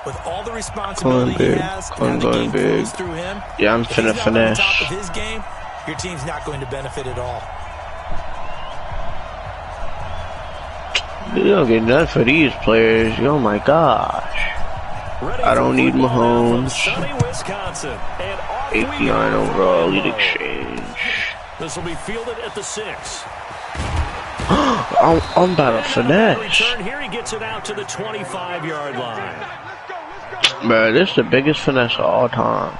With all the responsibility he has, and the game flows through him, yeah, I'm finna finesse. If he's not on top of his game, your team's not going to benefit at all. You don't get nothing for these players. Oh my gosh. I don't need Mahomes. 89 overall lead exchange. This will be fielded at the 6. I'm about to finesse. Return here, he gets it out to the 25-yard line. Bro, this is the biggest finesse of all time.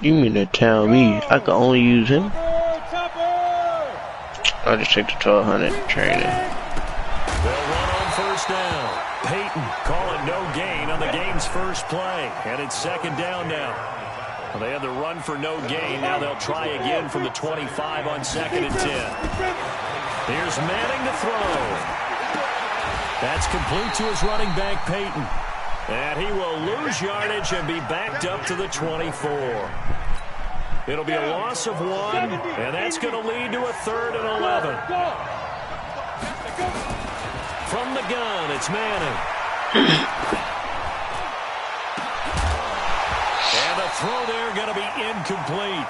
You mean to tell me I can only use him? I'll just take the 1200 training. They'll run on first down. Peyton calling no gain on the game's first play. And it's second down now. Well, they had the run for no gain. Now they'll try again from the 25 on second and 10. Here's Manning to throw. That's complete to his running back, Peyton. And he will lose yardage and be backed up to the 24. It'll be a loss of 1, and that's going to lead to a 3rd and 11. From the gun, it's Manning. And the throw there going to be incomplete.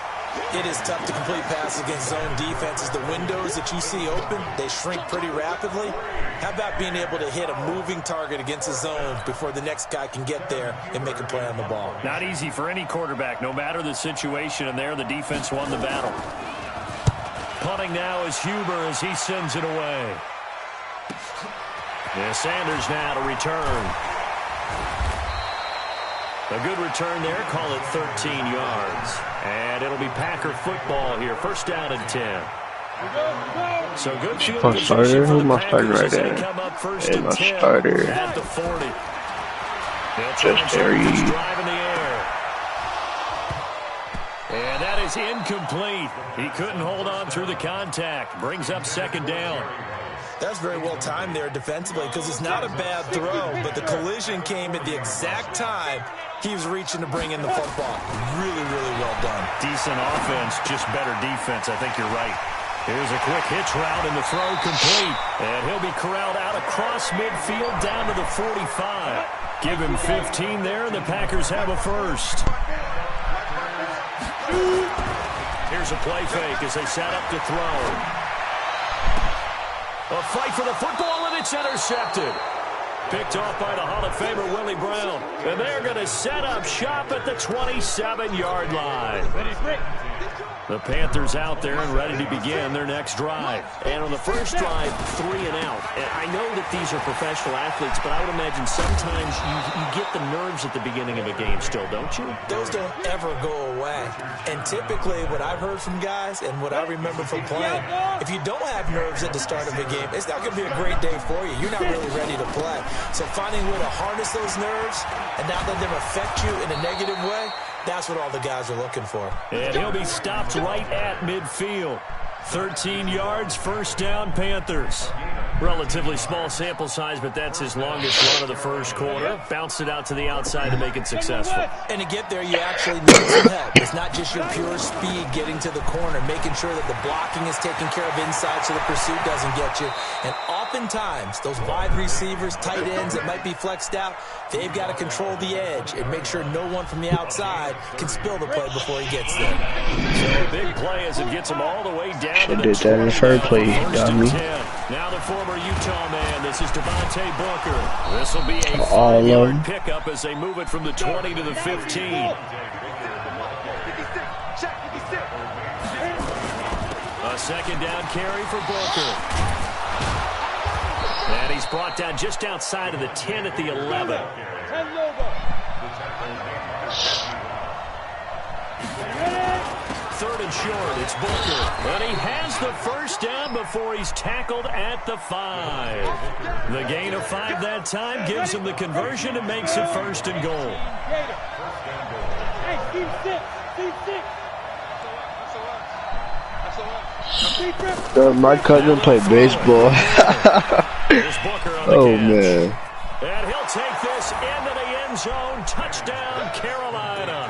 It is tough to complete passes against zone defenses. The windows that you see open, they shrink pretty rapidly. How about being able to hit a moving target against a zone before the next guy can get there and make a play on the ball? Not easy for any quarterback, no matter the situation, and there the defense won the battle. Punting now is Huber as he sends it away. Yeah, Sanders now to return. A good return there, call it 13 yards. And it'll be Packer football here, first down and 10. So good field position for the Packers as they come up first and 10 at the 40. They'll try and start this drive in the air. And that is incomplete. He couldn't hold on through the contact. Brings up second down. That's very well timed there defensively because it's not a bad throw, but the collision came at the exact time he was reaching to bring in the football. Really, really well done. Decent offense, just better defense. I think you're right. Here's a quick hitch route and the throw complete. And he'll be corralled out across midfield down to the 45. Give him 15 there, and the Packers have a first. Here's a play fake as they set up to throw. A fight for the football, and it's intercepted. Picked off by the Hall of Famer Willie Brown. And they're going to set up shop at the 27-yard line. The Panthers out there and ready to begin their next drive. And on the first drive, 3 and out. And I know that these are professional athletes, but I would imagine sometimes you get the nerves at the beginning of a game still, don't you? Those don't ever go away. And typically what I've heard from guys and what I remember from playing, if you don't have nerves at the start of a game, it's not going to be a great day for you. You're not really ready to play. So finding a way to harness those nerves and not let them affect you in a negative way, that's what all the guys are looking for. And he'll be stopped right at midfield. 13 yards, first down, Panthers. Relatively small sample size, but that's his longest run of the first quarter. Bounced it out to the outside to make it successful. And to get there, you actually need some help. It's not just your pure speed getting to the corner, making sure that the blocking is taken care of inside so the pursuit doesn't get you. And oftentimes, those wide receivers, tight ends that might be flexed out, they've got to control the edge and make sure no one from the outside can spill the play before he gets there. So a big play as it gets him all the way down to the 20. Did that in the first play, dummy. Now the former Utah man, this is Devontae Booker. This will be a 5-yard pickup as they move it from the 20 to the 15. A second down carry for Booker. And he's brought down just outside of the 10 at the 11. Third and short, it's Booker. And he has the first down before he's tackled at the 5. The gain of 5 that time gives him the conversion and makes it first and goal. My cousin played baseball. Oh, man. And he'll take this into the end zone. Touchdown, Carolina.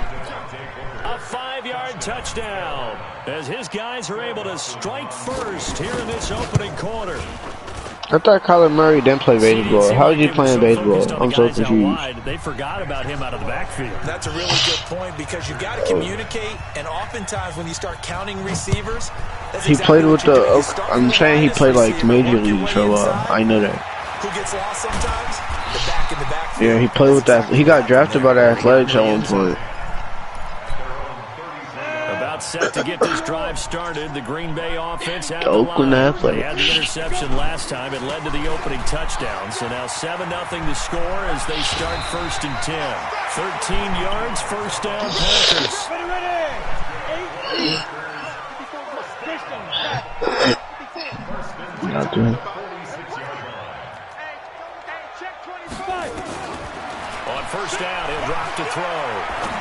A 5-yard touchdown as his guys are able to strike first here in this opening quarter. I thought Kyler Murray didn't play baseball. How is he playing baseball? I'm so confused. They forgot about him out of the backfield. That's a really good point because you got to communicate, and oftentimes when you start counting receivers, that's he exactly played with the. I'm saying he played like major league, so I know that. Who gets lost sometimes? The back in the backfield. Yeah, he played with that. He got drafted by the Athletics at one point. Set to get this drive started. The Green Bay offense had the Oakland line. Athletics. They had the interception last time. It led to the opening touchdown. So now 7-0 to score as they start 1st and 10. 13 yards, first down, Packers. Nothing. On 1st down, he'll drop to throw.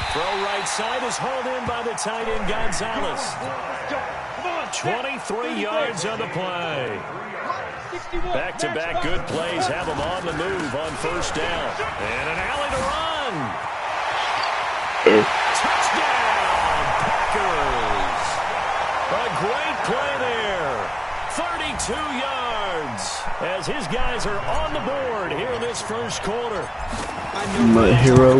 Throw right side is hauled in by the tight end, Gonzalez. 23 yards on the play. Back-to-back good plays have them on the move on 1st down. And an alley to run. Touchdown, Packers. A great play there. 32 yards as his guys are on the board here in this 1st quarter. My hero.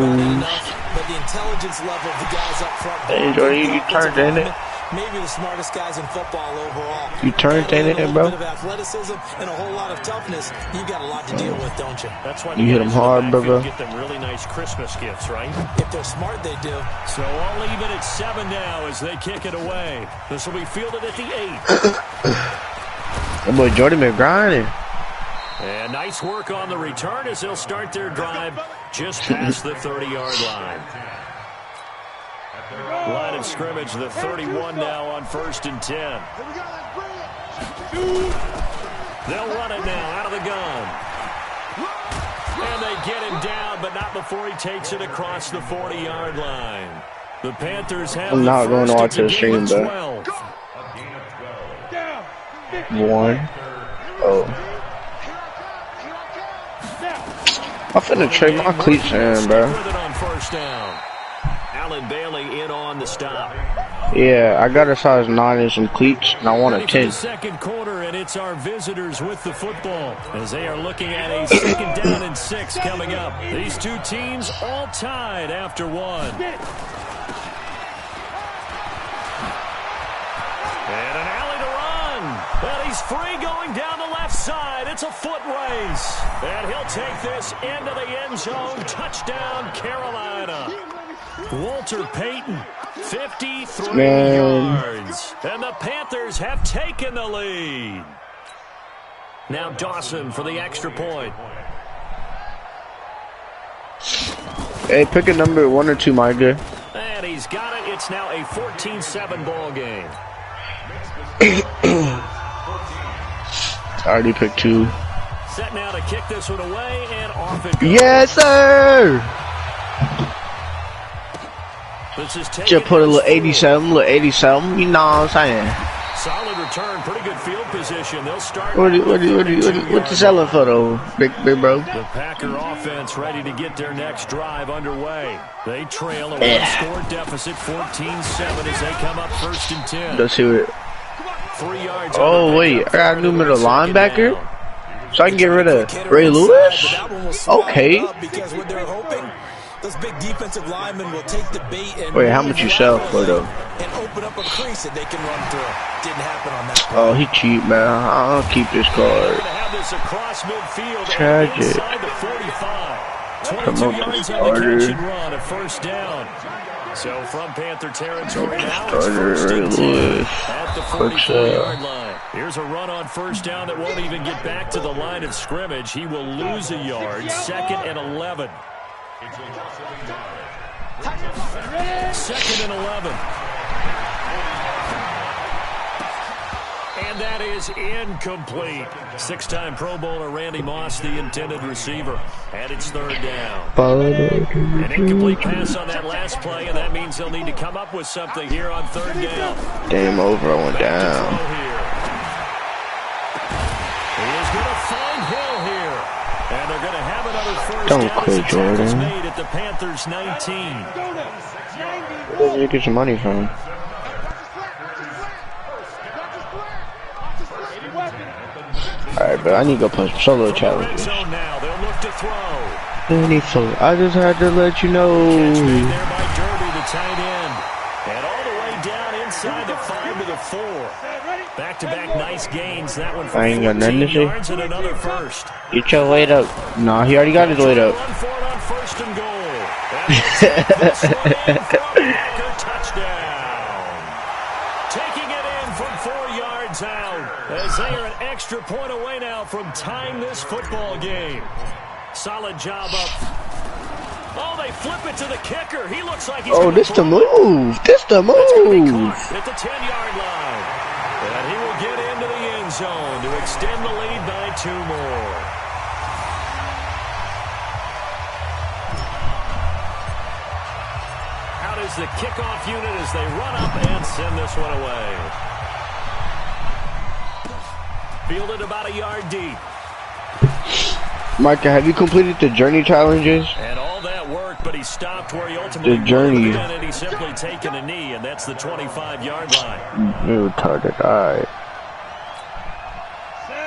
But the intelligence level of the guys up front. Hey, Jordan, you turned in it. Maybe the smartest guys in football overall. You turned in it, bro. A bit of athleticism and a whole lot of toughness. You've got a lot to deal with, don't you? That's why you hit them hard, brother. Get them really nice Christmas gifts, right? If they're smart, they do. So all even at 7 now as they kick it away. This will be fielded at the 8. That boy Jordan been grinding. And nice work on the return as they'll start their drive just past the 30-yard line. Line of scrimmage, the 31 now on 1st and 10. They'll run it now out of the gun. And they get him down, but not before he takes it across the 40-yard line. The Panthers have I'm not going to watch this stream, bro. 1. Oh. I'm finna trade my cleats in, bro. Allen Bailey in on the stop. Yeah, I got a size 9 in some cleats, and I want a 10. The 2nd quarter, and it's our visitors with the football as they are looking at a 2nd down and 6 coming up. These two teams all tied after 1. And an alley to run. And he's free going down the left side. It's a foot race. And he'll take this into the end zone. Touchdown, Carolina. Walter Payton, 53 yards. And the Panthers have taken the lead. Now Dawson for the extra point. Hey, pick a number 1 or 2, my guy. And he's got it. It's now a 14-7 ball game. I already picked 2. Set now to kick this one away, and off it goes. Yes, sir! Just put a little 87, you know what I'm saying? Solid return, pretty good field position. They'll start. What you selling for, though, big bro? The Packer offense ready to get their next drive underway. They trail a one-score deficit, 14-7 as they come up 1st and 10. Let's see it. 3 yards. Oh, wait, I got a new middle linebacker? So I can get rid of Ray Lewis? Okay. Because what they're hoping, those big defensive linemen will take the bait and wait, how much you sell for, though? And open up a crease that they can run through. Didn't happen on that. Oh, he cheap, man. I'll keep this card. Tragic. Promote the starter. Run, a 1st down. So from Panther territory now, it's 1st and 10 at the 44-yard line. Here's a run on 1st down that won't even get back to the line of scrimmage. He will lose a yard. 2nd and 11. 2nd and 11. And that is incomplete. 6-time Pro Bowler Randy Moss, the intended receiver. And it's 3rd down. An incomplete pass on that last play, and that means they'll need to come up with something here on 3rd down. Game over, I went down. He is going to find Hill here. And they're going to have another first Don't down quit, as the tackle's Jordan. made at the Panthers 19. Where did you get your money from? Alright, but I need to go play solo challenges. Now they'll look to throw. I just had to let you know. Catch made there by Derby, the tight end. And all the way down inside the 5 to the 4. Back-to-back nice gains. That one for I ain't got nothing to 14 say. yards and another first. Get your weight up. Nah, he already got his weight up. Run for it on first and goal. And this one in for a Packer touchdown. Taking it in from 4 yards out. As they are an extra point away now from tying this football game. Solid job up. Oh, they flip it to the kicker. He looks like he's Oh, this the move. This the move. at the 10-yard line. And he will get into the end zone to extend the lead by 2 more. Out is the kickoff unit as they run up and send this one away. Fielded about a yard deep. Micah, have you completed the journey challenges? And all that work, but he stopped where he ultimately The journey. would have been, and he's simply taken a knee, and that's the 25-yard line. You retarded. Alright.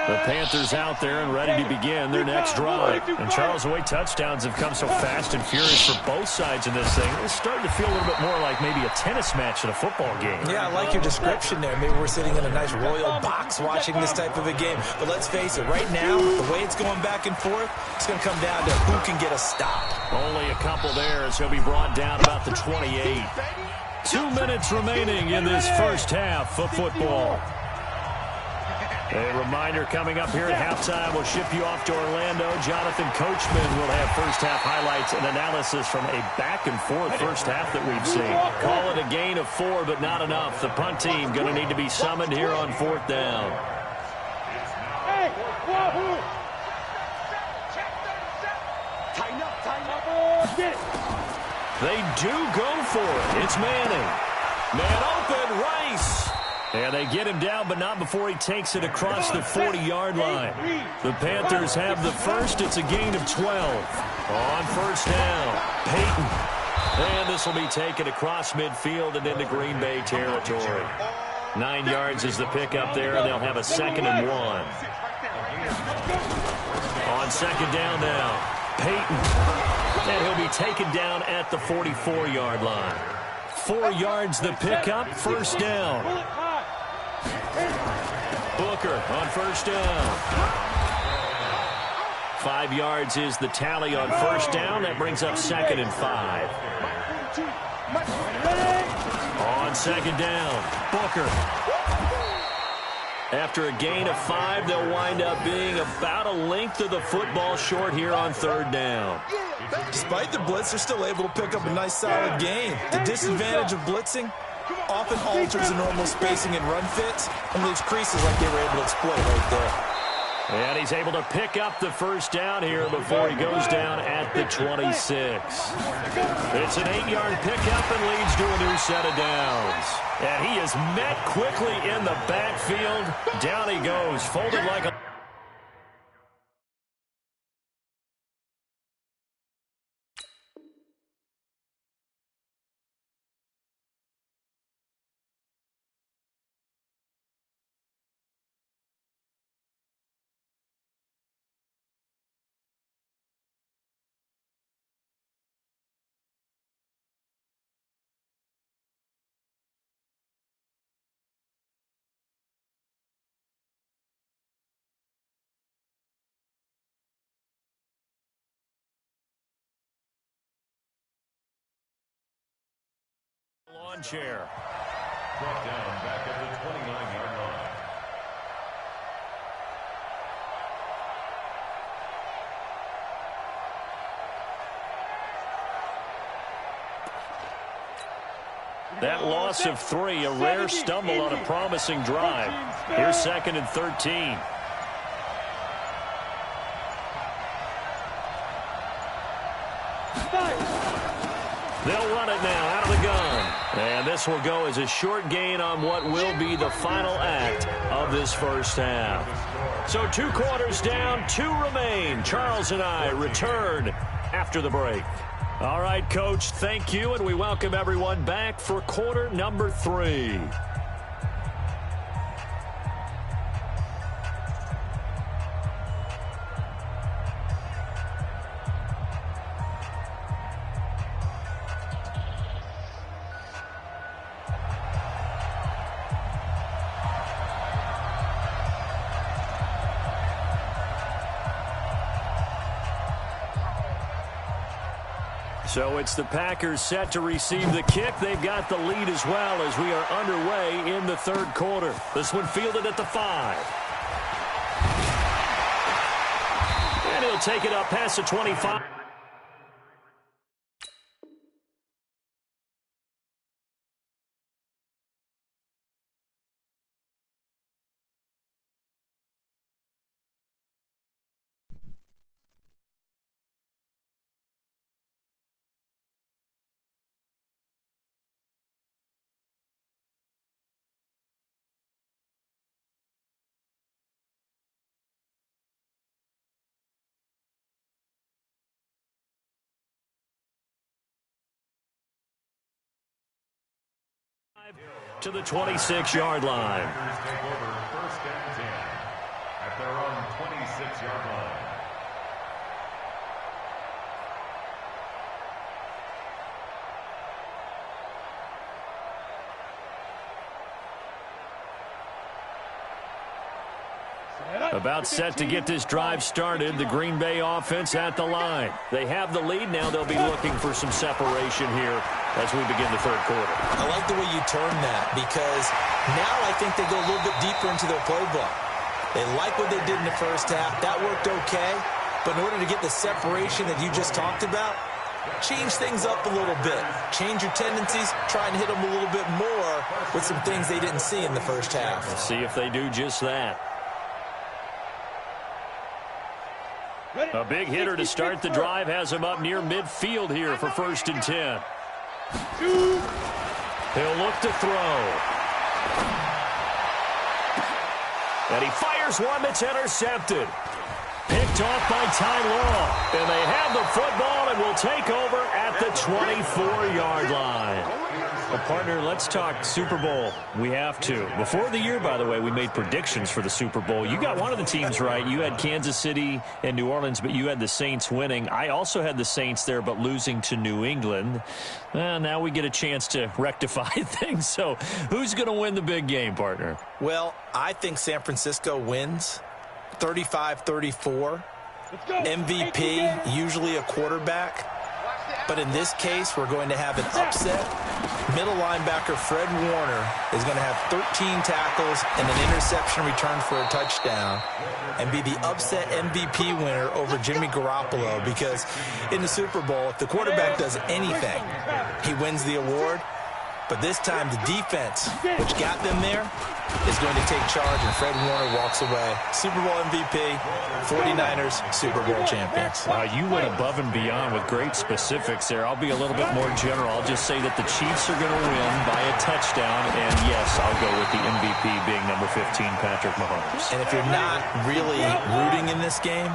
The Panthers out there and ready to begin their next drive. And Charles, the way touchdowns have come so fast and furious for both sides in this thing, it's starting to feel a little bit more like maybe a tennis match in a football game. Yeah, I like your description there. Maybe we're sitting in a nice royal box watching this type of a game. But let's face it, right now, the way it's going back and forth, it's going to come down to who can get a stop. Only a couple there as he'll be brought down about the 28. 2 minutes remaining in this first half of football. A reminder coming up here at halftime. We'll ship you off to Orlando. Jonathan Coachman will have first-half highlights and analysis from a back-and-forth first half that we've seen. Call it a gain of 4, but not enough. The punt team going to need to be summoned here on 4th down. They do go for it. It's Manning. Man open, Rice. And they get him down, but not before he takes it across the 40-yard line. The Panthers have the first. It's a gain of 12. On first down, Peyton. And this will be taken across midfield and into Green Bay territory. 9 yards is the pickup there, and they'll have a 2nd and 1. On second down now, Peyton. And he'll be taken down at the 44-yard line. 4 yards the pickup, first down. Booker on first down. 5 yards is the tally on first down. That brings up 2nd and 5. On second down, Booker. After a gain of 5, they'll wind up being about a length of the football short here on 3rd down. Despite the blitz, they're still able to pick up a nice solid gain. The disadvantage of blitzing often alters the normal spacing and run fits and leaves creases like they were able to exploit right there. And he's able to pick up the first down here before he goes down at the 26. It's an 8-yard pickup and leads to a new set of downs. And he is met quickly in the backfield. Down he goes, folded like a... lawn chair. Brought down back at the 29-yard line. That loss of 3, a rare stumble on a promising drive. Here's 2nd and 13. They'll run it now out of the gun. And this will go as a short gain on what will be the final act of this first half. So 2 quarters down, 2 remain. Charles and I return after the break. All right, Coach, thank you, and we welcome everyone back for quarter number 3. So it's the Packers set to receive the kick. They've got the lead as well as we are underway in the 3rd quarter. This one fielded at the 5. And he'll take it up past the 25. To the 26-yard line. Take over 1st and 10 at their own 26-yard line. About set to get this drive started. The Green Bay offense at the line. They have the lead. Now they'll be looking for some separation here as we begin the 3rd quarter. I like the way you turn that because now I think they go a little bit deeper into their playbook. They like what they did in the first half. That worked okay. But in order to get the separation that you just talked about, change things up a little bit. Change your tendencies. Try and hit them a little bit more with some things they didn't see in the first half. We'll see if they do just that. A big hitter to start the drive has him up near midfield here for 1st and 10. He'll look to throw. And he fires one that's intercepted. Picked off by Ty Law. And they have the football and will take over at the 24-yard line. Well, partner, let's talk Super Bowl. We have to. Before the year, by the way, we made predictions for the Super Bowl. You got one of the teams right. You had Kansas City and New Orleans, but you had the Saints winning. I also had the Saints there, but losing to New England. Now we get a chance to rectify things. So who's going to win the big game, partner? Well, I think San Francisco wins 35-34. MVP, usually a quarterback. But in this case, we're going to have an upset. Middle linebacker Fred Warner is going to have 13 tackles and an interception return for a touchdown and be the upset MVP winner over Jimmy Garoppolo, because in the Super Bowl, if the quarterback does anything, he wins the award. But this time, the defense, which got them there, is going to take charge, and Fred Warner walks away. Super Bowl MVP, 49ers, Super Bowl champions. You went above and beyond with great specifics there. I'll be a little bit more general. I'll just say that the Chiefs are going to win by a touchdown, and yes, I'll go with the MVP being number 15, Patrick Mahomes. And if you're not really rooting in this game,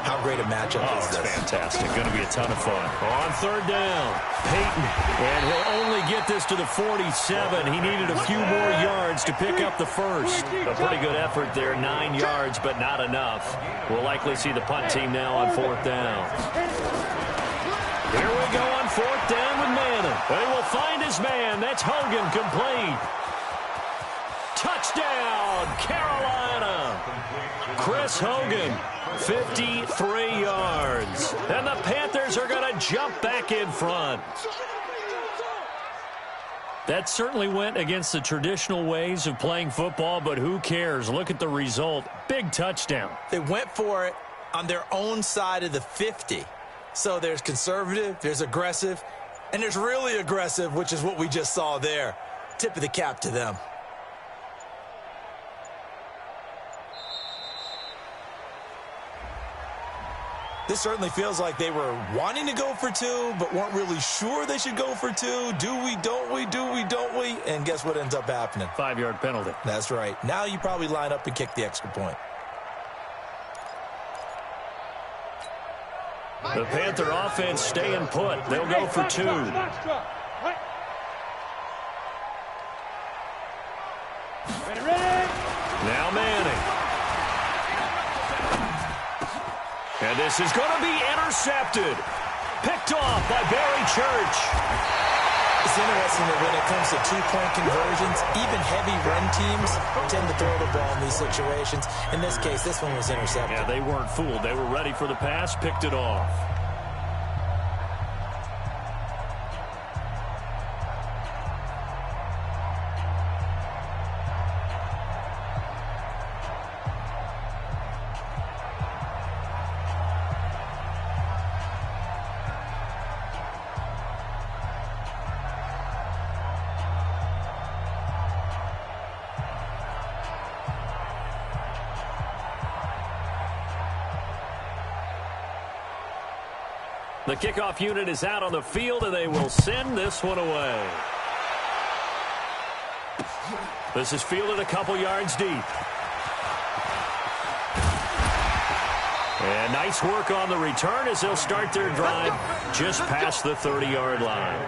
how great a matchup is this? It's fantastic. Going to be a ton of fun. On 3rd down, Peyton, and he'll only get this to the 47. He needed a few more yards to pick up the first. A pretty good effort there, 9 yards, but not enough. We'll likely see the punt team now on 4th down. Here we go on 4th down with Madden. But he will find his man. That's Hogan, complete. Touchdown, Carolina. Chris Hogan, 53 yards. And the Panthers are going to jump back in front. That certainly went against the traditional ways of playing football, but who cares? Look at the result. Big touchdown. They went for it on their own side of the 50. So there's conservative, there's aggressive, and there's really aggressive, which is what we just saw there. Tip of the cap to them. This certainly feels like they were wanting to go for two, but weren't really sure they should go for two. Do we, don't we, do we, don't we? And guess what ends up happening? 5-yard penalty. That's right. Now you probably line up and kick the extra point. The Panther offense staying put. They'll go for two. Now Manning. And this is going to be intercepted. Picked off by Barry Church. It's interesting that when it comes to two-point conversions, even heavy run teams tend to throw the ball in these situations. In this case, this one was intercepted. Yeah, they weren't fooled. They were ready for the pass, picked it off. The kickoff unit is out on the field, and they will send this one away. This is fielded a couple yards deep. And nice work on the return as they'll start their drive just past the 30-yard line.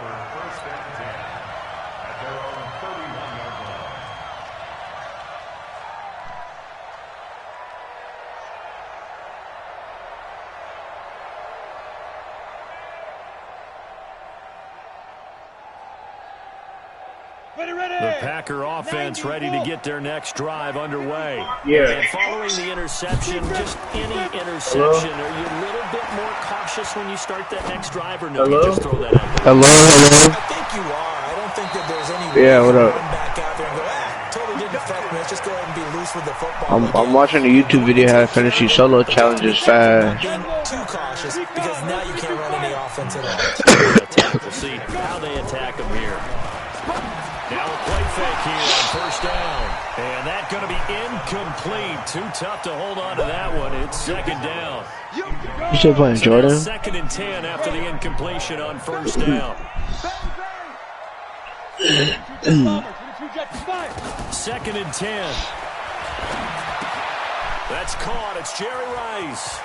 The Packer offense ready to get their next drive underway. Yeah. And following the interception, just any interception, are you a little bit more cautious when you start that next drive, or no, you just throw that out there? Hello? I think you are. I don't think that there's any Yeah, what up? run back out there and go, totally didn't affect me. Let's just go ahead and be loose with the football. I'm watching a YouTube video how to finish these solo challenges fast. Being too cautious because now you can't run any offense at all. We'll see how they attack them here. Now a play fake here on first down. And that's going to be incomplete. Too tough to hold on to that one. It's second down. You still playing Jordan? Second and 10 after the incompletion on first down. Second and 10. That's caught. It's Jerry Rice.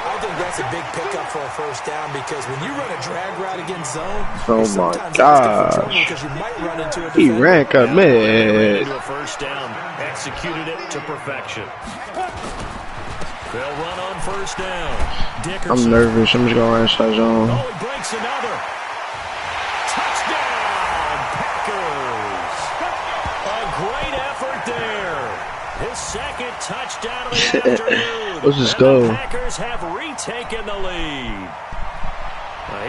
I think that's a big pickup for a first down because when you run a drag route against zone, Oh my gosh. because you might run into a He defender. ran commit. Into a first down. Executed it to perfection. They'll run on first down. Dickerson. I'm nervous. I'm just going to run inside zone. Oh, he breaks another. Touchdown, Packers. A great effort there. His second touchdown of the afternoon. Let's just And go. the Packers have retaken the lead.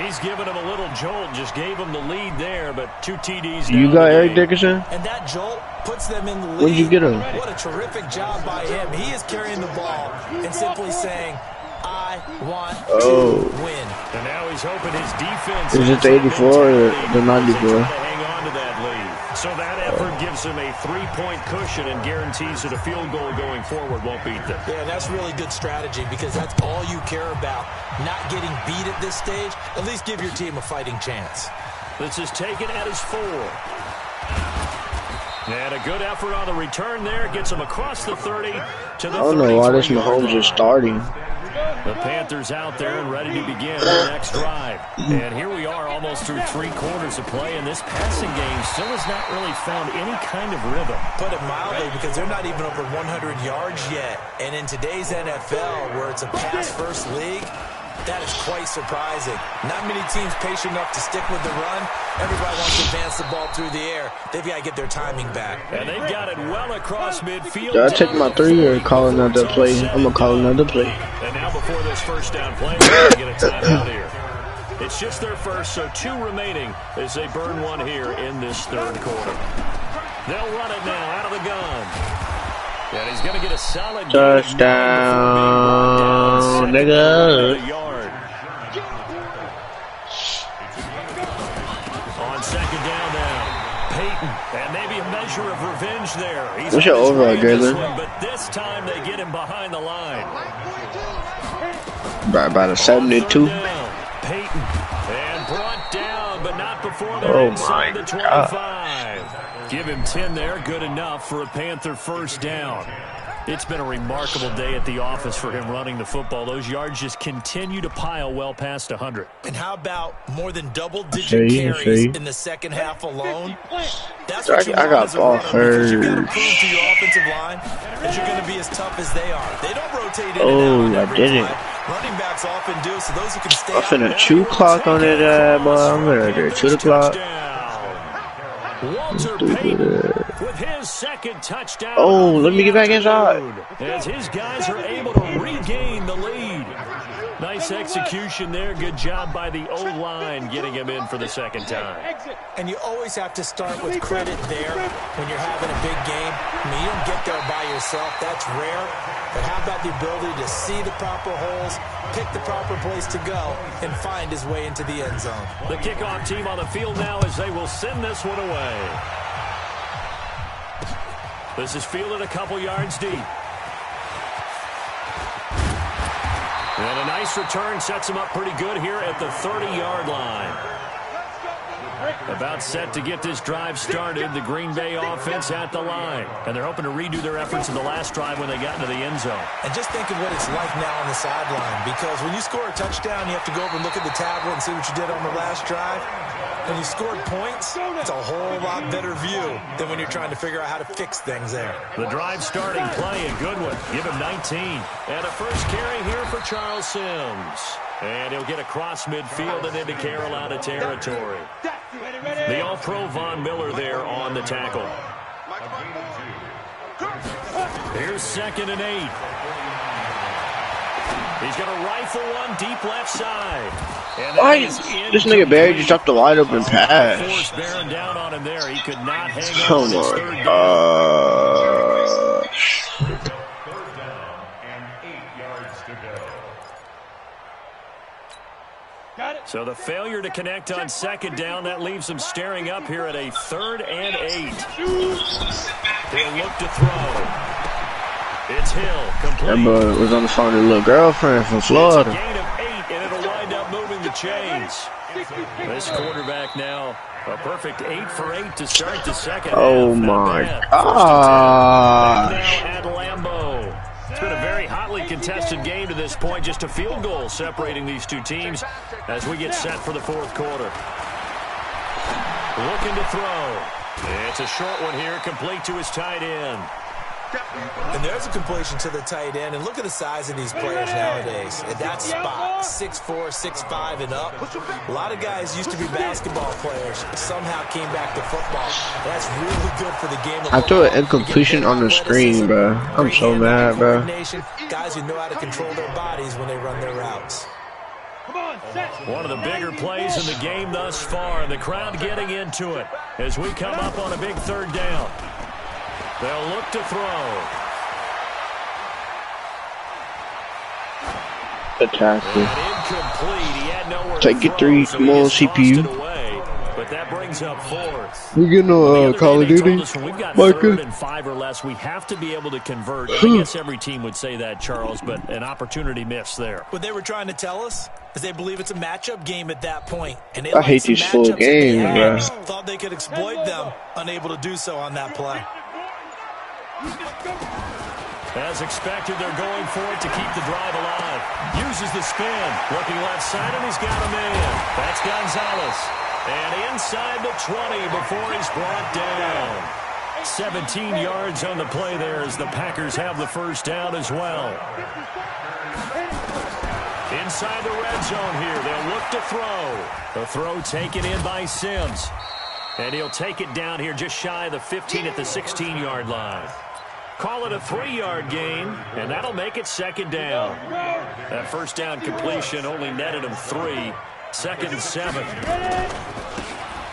He's given him a little jolt, just gave him the lead there, but 2 TDs. You down got the Eric game. Dickerson? And that jolt puts them in the lead. When did you get him? What a terrific job by him. He is carrying the ball and simply saying, I want to win. And now he's hoping his defense Is it the 84 or the 94? to hang on to that lead. So that effort gives him a 3-point cushion and guarantees that a field goal going forward won't beat them. Yeah, that's really good strategy because that's all you care about. Not getting beat at this stage. At least give your team a fighting chance. This is taken at his 4. And a good effort on the return there. Gets him across the 30 to the 33-yard line. I don't know why this Mahomes is starting. The Panthers out there and ready to begin their next drive. And here we are almost through 3 quarters of play, and this passing game still has not really found any kind of rhythm. Put it mildly, because they're not even over 100 yards yet. And in today's NFL, where it's a pass-first league, that is quite surprising. Not many teams patient enough to stick with the run. Everybody wants to advance the ball through the air. They've got to get their timing back. And they've got it well across midfield. Did I take my 3 or call another play? I'm going to call another play. And now before this first down play, they're going to get a timeout here. It's just their first, so 2 remaining as they burn one here in this third quarter. They'll run it now out of the gun. And he's going to get a solid touchdown, nigga. On second down now, Peyton, and maybe a measure danger of revenge there. He's What's your on his overall, way in this Galen? one, but this time they get him behind the line. About a 72. Peyton, and brought down, but not before they're Oh inside my the 25. Give him 10 there, good enough for a Panther first down. It's been a remarkable day at the office for him running the football. Those yards just continue to pile well past 100. And how about more than double-digit carries in the second half alone? That's what you want as a runner, because you got to prove to your offensive line that you're going to be as tough as they are. They don't rotate in and out on every play. Running backs often do, so those who can stay I'm finna 2 o'clock on it, boy. I'm gonna do 2 o'clock. Walter Payton with his second touchdown. Oh, let me get back inside. As his guys are able to regain the lead. Nice execution there. Good job by the O-line getting him in for the second time. And you always have to start with credit there when you're having a big game. I mean, you don't get there by yourself. That's rare. But how about the ability to see the proper holes, pick the proper place to go, and find his way into the end zone? The kickoff team on the field now as they will send this one away. This is fielded a couple yards deep. And a nice return sets him up pretty good here at the 30-yard line. About set to get this drive started, the Green Bay offense at the line. And they're hoping to redo their efforts in the last drive when they got into the end zone. And just think of what it's like now on the sideline, because when you score a touchdown, you have to go over and look at the tablet and see what you did on the last drive. When you scored points, it's a whole lot better view than when you're trying to figure out how to fix things there. The drive starting play, a good one. Give him 19. And a first carry here for Charles Sims. And he'll get across midfield and into Carolina territory. The All-Pro Von Miller there on the tackle. Here's 2nd and 8. He's going to rifle one deep left side. Why? This nigga Barry just dropped the wide open pass. Force bearing down on him there. He could not hang Oh on his my third down. gosh. 3rd down and 8 yards to go. So the failure to connect on 2nd down, that leaves them staring up here at a 3rd and 8. They'll look to throw. It's Hill, complete. That boy was on the phone with a little girlfriend from Florida. It's a gain of 8, and it'll wind up moving the chains. This quarterback now, a perfect 8 for 8 to start the second Oh half. my Now gosh. at Lambeau. It's been a very hotly contested game to this point. Just a field goal separating these two teams as we get set for the 4th quarter. Looking to throw. It's a short one here, complete to his tight end. And there's a completion to the tight end. And look at the size of these players nowadays. At that spot, 6'4", 6'5", and up. A lot of guys used to be basketball players. Somehow came back to football. That's really good for the game of I threw an football. incompletion on the screen, bro. I'm so mad, bro. Guys who know how to control their bodies when they run their routes. One of the bigger plays in the game thus far, and the crowd getting into it as we come up on a big 3rd down. They'll look to throw. The tackle. Incomplete. He had nowhere Take to it throw, 3, so come he on, just tossed CPU. it away. But that brings up 4th. We getting no Call of Duty, When we've got Micah? 3rd and 5 or less, we have to be able to convert. I guess every team would say that, Charles, but an opportunity missed there. What they were trying to tell us is they believe it's a matchup game at that point. And they I hate these full games, bro. Thought they could exploit them, unable to do so on that play. As expected, they're going for it to keep the drive alive. Uses the spin. Looking left side, and he's got a man. That's Gonzalez. And inside the 20 before he's brought down. 17 yards on the play there as the Packers have the first down as well. Inside the red zone here. They'll look to throw. The throw taken in by Sims. And he'll take it down here just shy of the 15 at the 16-yard line. Call it a 3-yard gain, and that'll make it 2nd down. That first down completion only netted him 3. 2nd and 7.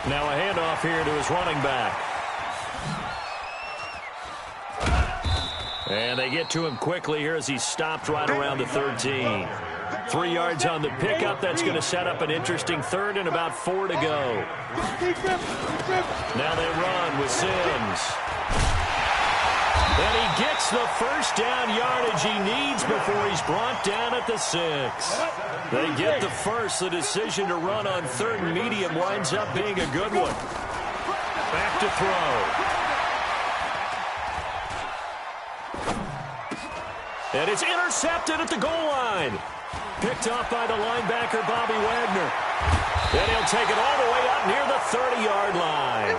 Now a handoff here to his running back. And they get to him quickly here as he's stopped right around the 13. 3 yards on the pickup. That's going to set up an interesting third and about 4 to go. Now they run with Sims. And he gets the first down yardage he needs before he's brought down at the 6. They get the first. The decision to run on 3rd and medium winds up being a good one. Back to throw. And it's intercepted at the goal line. Picked off by the linebacker, Bobby Wagner. And he'll take it all the way up near the 30-yard line.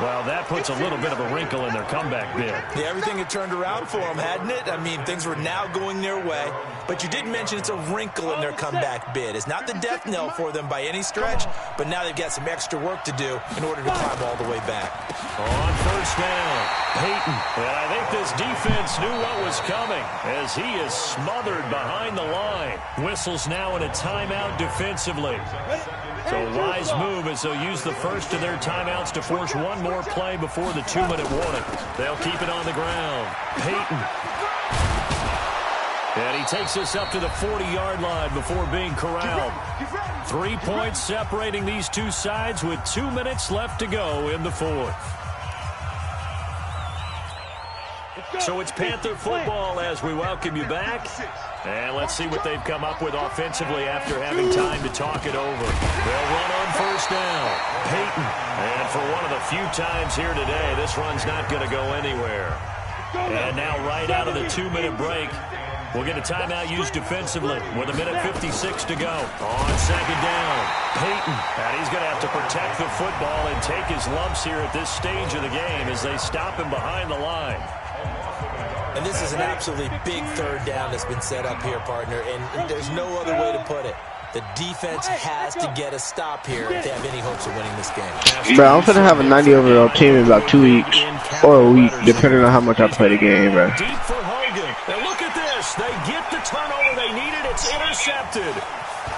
Well, that puts a little bit of a wrinkle in their comeback bid. Yeah, everything had turned around for them, hadn't it? I mean, things were now going their way. But you did mention it's a wrinkle in their comeback bid. It's not the death knell for them by any stretch, but now they've got some extra work to do in order to climb all the way back. On first down, Peyton. And I think this defense knew what was coming as he is smothered behind the line. Whistles now in a timeout defensively. So a wise move as they'll use the first of their timeouts to force one more play before the 2-minute warning. They'll keep it on the ground. Peyton. And he takes us up to the 40-yard line before being corralled. 3 points separating these two sides with 2 minutes left to go in the fourth. So it's Panther football as we welcome you back. And let's see what they've come up with offensively after having time to talk it over. They'll run on first down. Peyton. And for one of the few times here today, this run's not going to go anywhere. And now right out of the 2-minute break, we'll get a timeout used defensively with 1:56 to go. On second down, Peyton. And he's going to have to protect the football and take his lumps here at this stage of the game as they stop him behind the line. And this is an absolutely big third down that's been set up here, partner, and there's no other way to put it. The defense has to get a stop here if they have any hopes of winning this game. Bro, I'm gonna have a 90 overall team in about 2 weeks or a week, depending on how much I play the game, bro. Deep for Hogan. And look at this. They get the turnover they needed. It's intercepted.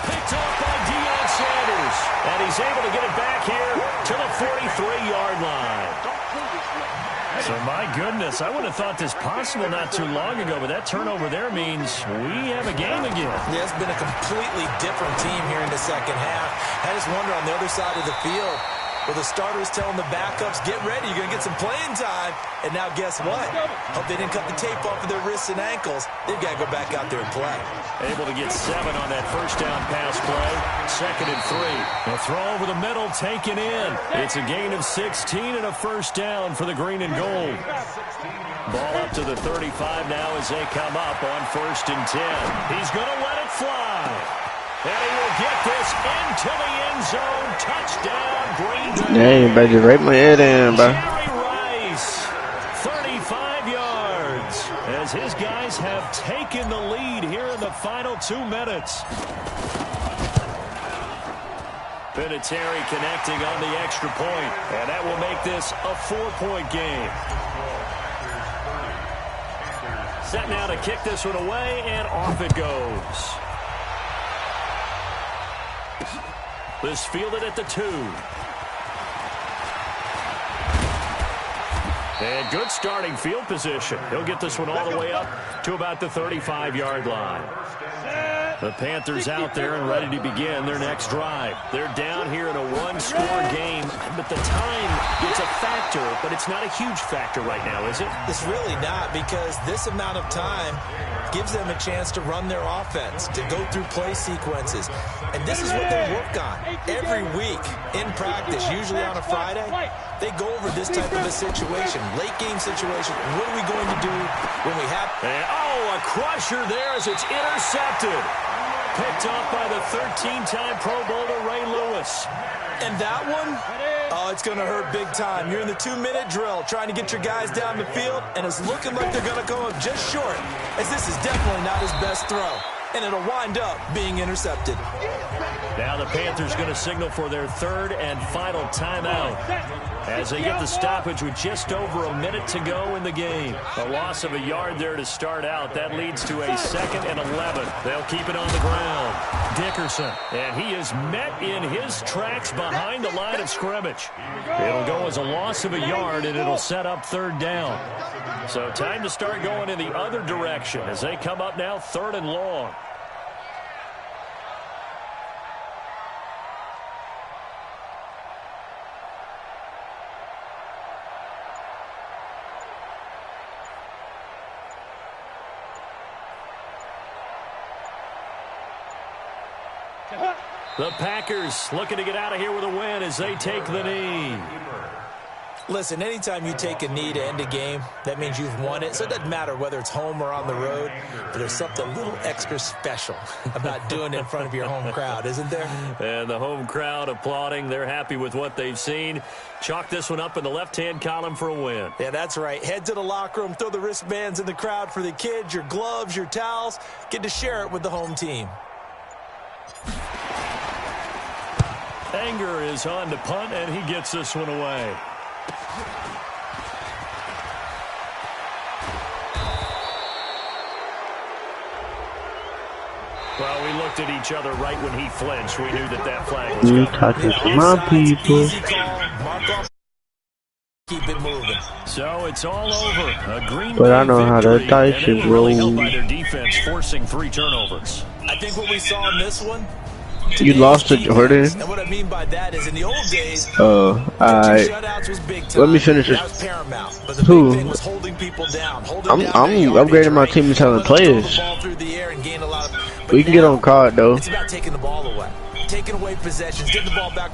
Picked off by Deion Sanders. And he's able to get it back here to the 43-yard line. So, my goodness, I would have thought this possible not too long ago, but that turnover there means we have a game again. Yeah, it's been a completely different team here in the second half. I just wonder on the other side of the field, where the starters telling the backups, get ready, you're going to get some playing time. And now guess what? Hope they didn't cut the tape off of their wrists and ankles. They've got to go back out there and play. Able to get 7 on that first down pass play. 2nd and 3. A throw over the middle, taken in. It's a gain of 16 and a first down for the green and gold. Ball up to the 35 now as they come up on 1st and 10. He's going to let it fly. And he will get this into the end zone. Touchdown, Green Bay. Dang, bro, just right my head in, bro. Jerry Rice, 35 yards, as his guys have taken the lead here in the final 2 minutes. Vinatieri connecting on the extra point, and that will make this a 4-point game. Set now to kick this one away, and off it goes. This fielded at the 2. And good starting field position. He'll get this one all the way up to about the 35-yard line. The Panthers out there and ready to begin their next drive. They're down here in a 1-score game, but the time is a factor, but it's not a huge factor right now, is it? It's really not, because this amount of time gives them a chance to run their offense, to go through play sequences. And this is what they work on every week in practice, usually on a Friday. They go over this type of a situation, late game situation. What are we going to do when we have... And, a crusher there as it's intercepted. Picked off by the 13-time Pro Bowler Ray Lewis. And that one, oh, it's going to hurt big time. You're in the 2-minute drill trying to get your guys down the field, and it's looking like they're going to come up just short, as this is definitely not his best throw. And it'll wind up being intercepted. Now the Panthers going to signal for their 3rd and final timeout as they get the stoppage with just over a minute to go in the game. A loss of a yard there to start out. That leads to a 2nd and 11. They'll keep it on the ground. Dickerson, and he is met in his tracks behind the line of scrimmage. It'll go as a loss of a yard, and it'll set up 3rd down. So time to start going in the other direction as they come up now 3rd and long. The Packers looking to get out of here with a win as they take the knee. Listen, anytime you take a knee to end a game, that means you've won it. So it doesn't matter whether it's home or on the road, but there's something a little extra special about doing it in front of your home crowd, isn't there? And the home crowd applauding. They're happy with what they've seen. Chalk this one up in the left-hand column for a win. Yeah, that's right. Head to the locker room, throw the wristbands in the crowd for the kids, your gloves, your towels. Get to share it with the home team. Anger is on to punt, and he gets this one away. Well, we looked at each other right when he flinched. We knew that flag was You coming. talking my people. Keep it moving. So it's all over. A Green But Bay I know how the victory, dice and it is really rolled. helped by their defense, forcing 3 turnovers. I think what we saw in this one. You lost to Jordan? And what I mean by that is in the old days, alright. was big time. Let me finish this. That was paramount. But the Who? big thing was holding people down. I'm upgrading my team and telling players. We can get on card though. It's about taking the ball away. Taking away possessions, getting the ball back.